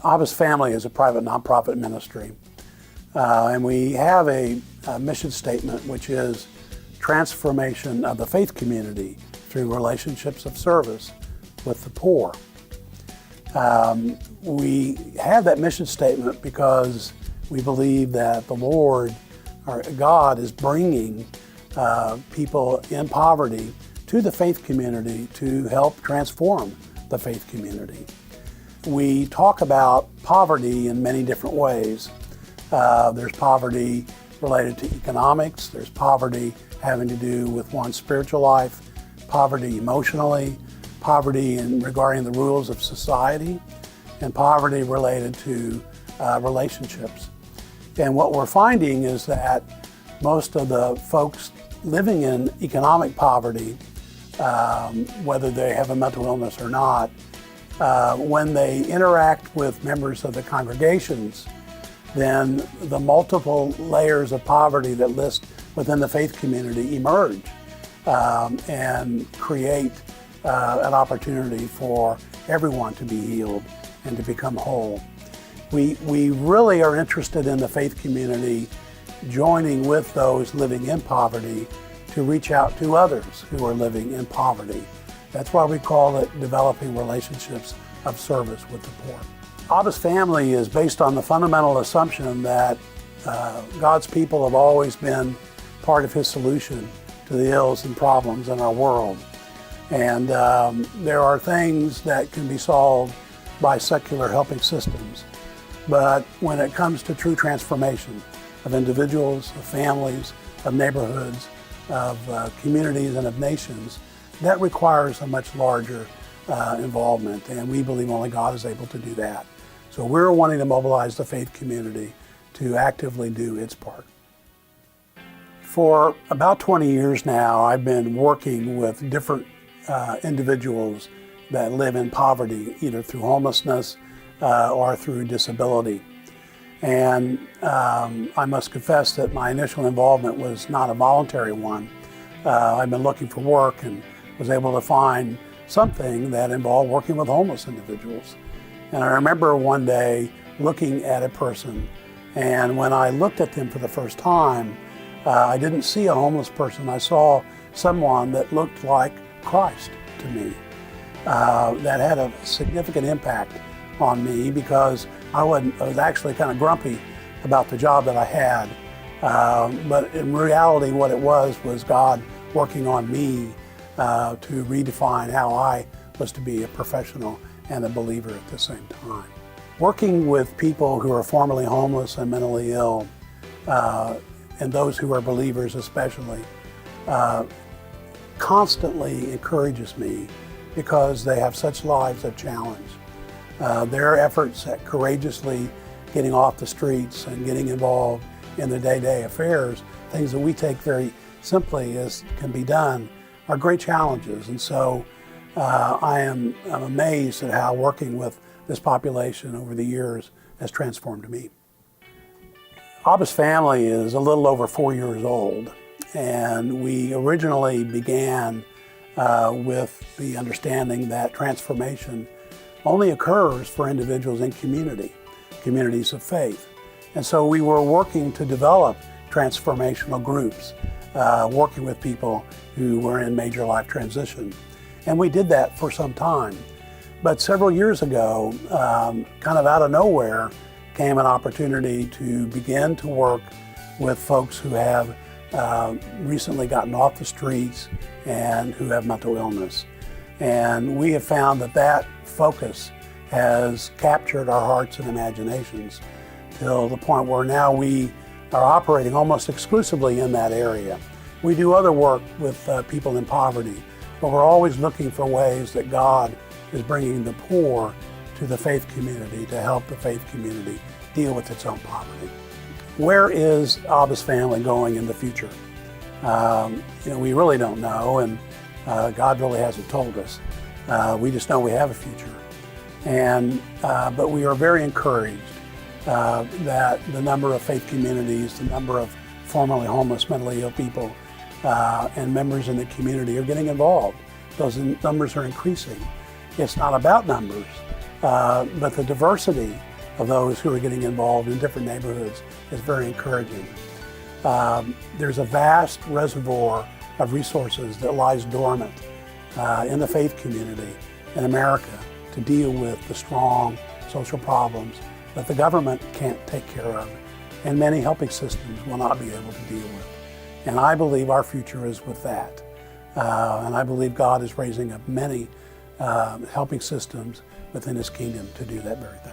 Abba's Family is a private nonprofit ministry, and we have a mission statement, which is transformation of the faith community through relationships of service with the poor. We have that mission statement because we believe that the Lord, or God, is bringing people in poverty to the faith community to help transform the faith community. We talk about poverty in many different ways. There's poverty related to economics, there's poverty having to do with one's spiritual life, poverty emotionally, poverty regarding the rules of society, and poverty related to relationships. And what we're finding is that most of the folks living in economic poverty, whether they have a mental illness or not, when they interact with members of the congregations, then the multiple layers of poverty that list within the faith community emerge and create an opportunity for everyone to be healed and to become whole. We really are interested in the faith community joining with those living in poverty to reach out to others who are living in poverty. That's why we call it developing relationships of service with the poor. Abba's Family is based on the fundamental assumption that God's people have always been part of His solution to the ills and problems in our world. And there are things that can be solved by secular helping systems. But when it comes to true transformation of individuals, of families, of neighborhoods, of communities, and of nations, that requires a much larger involvement, and we believe only God is able to do that. So we're wanting to mobilize the faith community to actively do its part. For about 20 years now, I've been working with different individuals that live in poverty, either through homelessness or through disability. And I must confess that my initial involvement was not a voluntary one. I've been looking for work and was able to find something that involved working with homeless individuals. And I remember one day looking at a person, and when I looked at them for the first time, I didn't see a homeless person. I saw someone that looked like Christ to me. That had a significant impact on me because I was actually kind of grumpy about the job that I had. But in reality, what it was God working on me to redefine how I was to be a professional and a believer at the same time. Working with people who are formerly homeless and mentally ill, and those who are believers especially, constantly encourages me because they have such lives of challenge. Their efforts at courageously getting off the streets and getting involved in their day-to-day affairs, things that we take very simply as can be done, are great challenges. And so I'm amazed at how working with this population over the years has transformed me. Abba's Family is a little over 4 years old, and we originally began with the understanding that transformation only occurs for individuals in communities of faith. And so we were working to develop transformational groups, working with people who were in major life transition. And we did that for some time. But several years ago, kind of out of nowhere, came an opportunity to begin to work with folks who have recently gotten off the streets and who have mental illness. And we have found that focus has captured our hearts and imaginations till the point where now we are operating almost exclusively in that area. We do other work with people in poverty, but we're always looking for ways that God is bringing the poor to the faith community to help the faith community deal with its own poverty. Where is Abba's Family going in the future? We really don't know, and God really hasn't told us. We just know we have a future. But we are very encouraged that the number of faith communities, the number of formerly homeless, mentally ill people, and members in the community are getting involved. Those numbers are increasing. It's not about numbers, but the diversity of those who are getting involved in different neighborhoods is very encouraging. There's a vast reservoir of resources that lies dormant in the faith community in America to deal with the strong social problems that the government can't take care of, and many helping systems will not be able to deal with. And I believe our future is with that. And I believe God is raising up many helping systems within His kingdom to do that very thing.